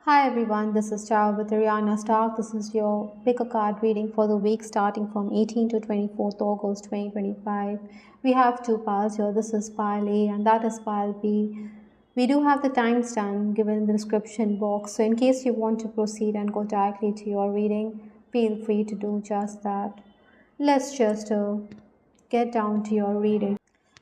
Hi everyone, this is Ciao with Ariana Stark. This is your pick a card reading for the week starting from 18 to 24th August 2025. We have two piles here. This is pile A and that is pile B. We do have the timestamp given in the description box, so in case you want to proceed and go directly to your reading, feel free to do just that. Let's just get down to your reading.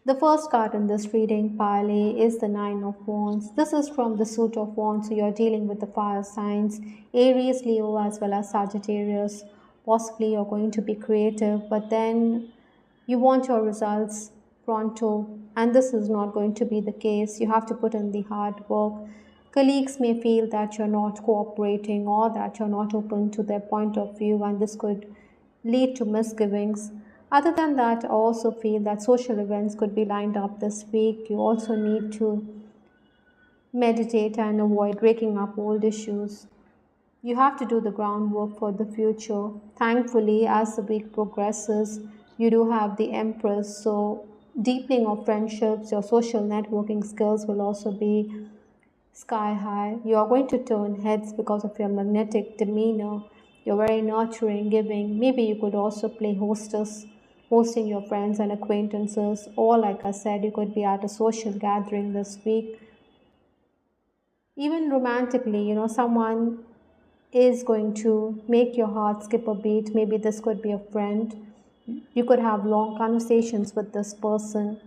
The first card in this reading pile A is the Nine of Wands. This is from the suit of Wands, so you're dealing with the fire signs, Aries, Leo, as well as Sagittarius. Possibly you're going to be creative, but then you want your results pronto, and this is not going to be the case. You have to put in the hard work. Colleagues may feel that you're not cooperating or that you're not open to their point of view, and this could lead to misgivings. Other than that, I also feel that social events could be lined up this week. You also need to meditate and avoid breaking up old issues. You have to do the groundwork for the future. Thankfully, as the week progresses, you do have the Empress, so deepening of friendships, your social networking skills will also be sky high. You are going to turn heads because of your magnetic demeanor. You're very nurturing, giving. Maybe you could also play hostess, hosting your friends and acquaintances, or like I said, you could be at a social gathering this week. Even romantically, someone is going to make your heart skip a beat. Maybe this could be a friend. You could have long conversations with this person,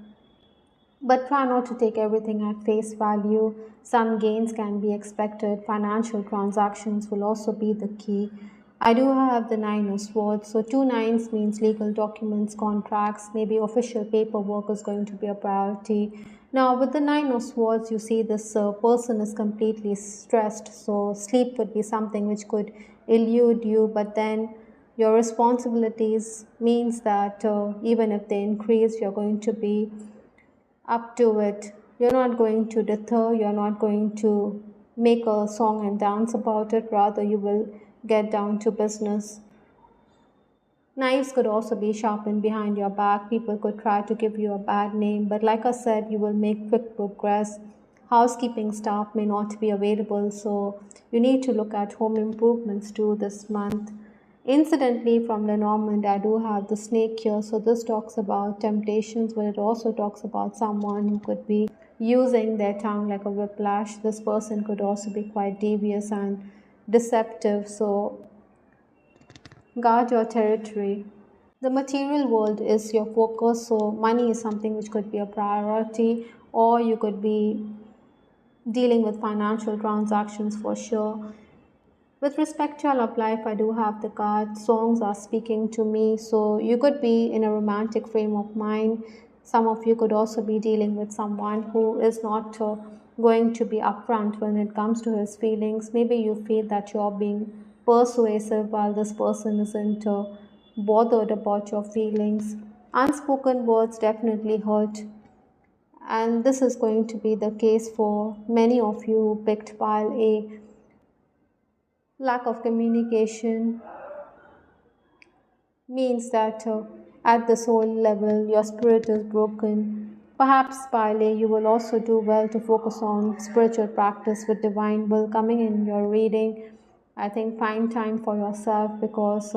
but try not to take everything at face value. Some gains can be expected. Financial transactions will also be the key. I do have the Nine of Swords. So, two nines means legal documents, contracts, maybe official paperwork is going to be a priority. Now, with the Nine of Swords, you see this person is completely stressed. So, sleep would be something which could elude you, but then your responsibilities means that even if they increase, you're going to be up to it. You're not going to deter, you're not going to make a song and dance about it, rather, you will get down to business. Knives could also be sharpened behind your back. People could try to give you a bad name, but like I said, you will make quick progress. Housekeeping staff may not be available, so you need to look at home improvements too this month. Incidentally, from Lenormand, I do have the snake here, so this talks about temptations, but it also talks about someone who could be using their tongue like a whiplash. This person could also be quite devious and deceptive, so guard your territory. The material world is your focus, so money is something which could be a priority, or you could be dealing with financial transactions for sure. With respect to your love life, I do have the card. Songs are speaking to me, so you could be in a romantic frame of mind. Some of you could also be dealing with someone who is not going to be upfront when it comes to his feelings. Maybe you feel that you're being persuasive while this person isn't bothered about your feelings. Unspoken words definitely hurt, and this is going to be the case for many of you who picked pile A. Lack of communication means that at the soul level your spirit is broken. Perhaps, Pile, you will also do well to focus on spiritual practice with divine will coming in your reading. I think find time for yourself because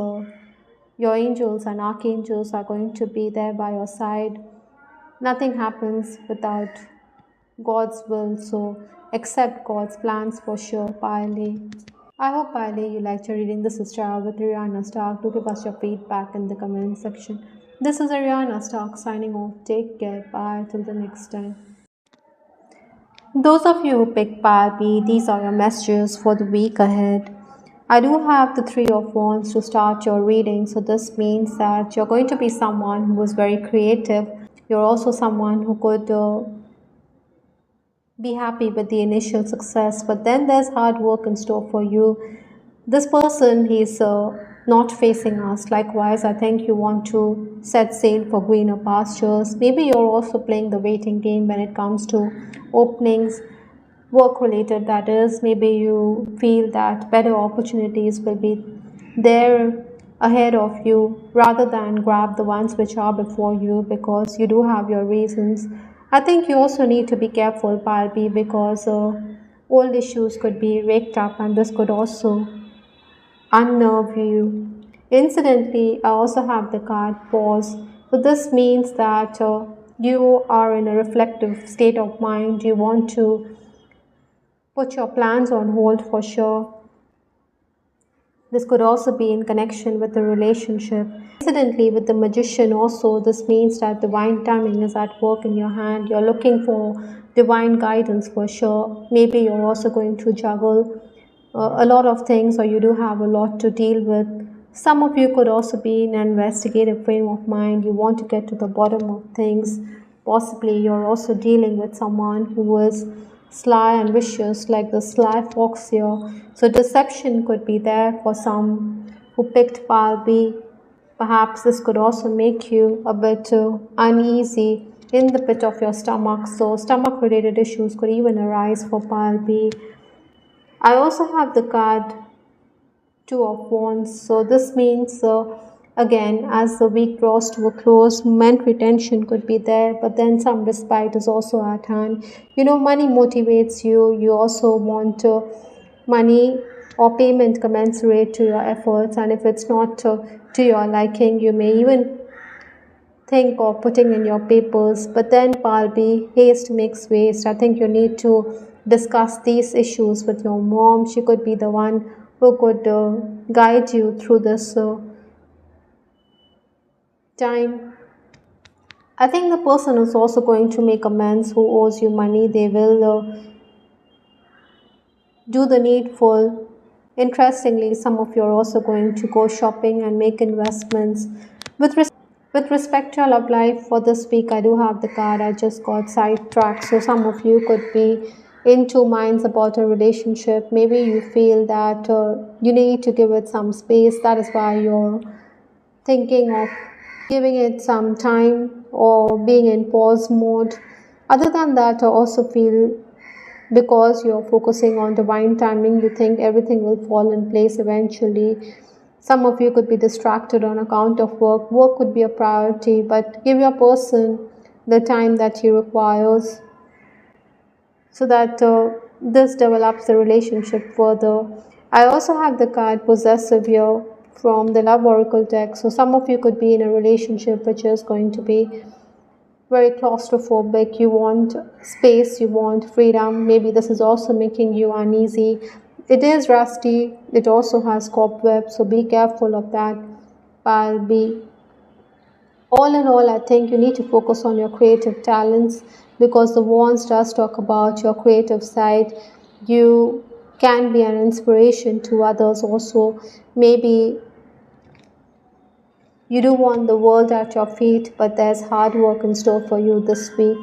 your angels and archangels are going to be there by your side. Nothing happens without God's will, so accept God's plans for sure, Pile. I hope, Pile, you liked your reading. This is Char with Ariana Stark. Do give us your feedback in the comment section. This is Ariana Stark signing off. Take care. Bye. Till the next time. Those of you who picked pile B, these are your messages for the week ahead. I do have the Three of Wands to start your reading, so this means that you're going to be someone who is very creative. You're also someone who could be happy with the initial success, but then there's hard work in store for you. This person, he's not facing us. Likewise, I think you want to set sail for greener pastures. Maybe you're also playing the waiting game when it comes to openings, work related, that is. Maybe you feel that better opportunities will be there ahead of you rather than grab the ones which are before you because you do have your reasons. I think you also need to be careful, Palpi, because Old issues could be raked up, and this could also unnerve you. Incidentally, I also have the card pause. So, this means that you are in a reflective state of mind. You want to put your plans on hold for sure. This could also be in connection with the relationship. Incidentally, with the magician, also, this means that divine timing is at work in your hand. You're looking for divine guidance for sure. Maybe you're also going to juggle a lot of things, or you do have a lot to deal with. Some of you could also be in an investigative frame of mind. You want to get to the bottom of things. Possibly, you're also dealing with someone who is sly and vicious, like the sly fox here. So, deception could be there for some who picked pile B. Perhaps this could also make you a bit uneasy in the pit of your stomach. So, stomach related issues could even arise for pile B. I also have the card Two of Wands. So, this means again, as the week draws to a close, momentary tension could be there, but then some respite is also at hand. Money motivates you. You also want money or payment commensurate to your efforts, and if it's not to your liking, you may even think of putting in your papers. But then, Palbi, haste makes waste. I think you need to discuss these issues with your mom. She could be the one who could guide you through this time. I think the person is also going to make amends who owes you money. They will do the needful. Interestingly, some of you are also going to go shopping and make investments. With respect to your love life for this week, I do have the card. I just got sidetracked. So, some of you could be in two minds about a relationship. Maybe you feel that you need to give it some space. That is why you're thinking of giving it some time or being in pause mode. Other than that, I also feel because you're focusing on divine timing, you think everything will fall in place eventually. Some of you could be distracted on account of work. Work could be a priority, but give your person the time that he requires so that this develops the relationship further. I also have the card possessive here from the Love Oracle deck. So some of you could be in a relationship which is going to be very claustrophobic. You want space, you want freedom. Maybe this is also making you uneasy. It is rusty, it also has cobwebs, so be careful of that. I'll be all in all, I think you need to focus on your creative talents because the wands does talk about your creative side. You can be an inspiration to others also. Maybe you do want the world at your feet, but there's hard work in store for you this week.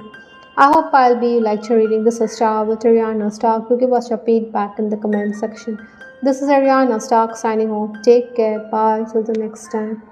I hope I'll be liked your reading. This is Star with Ariana Stark. Do give us your feedback in the comment section. This is Ariana Stark signing off. Take care. Bye. Till the next time.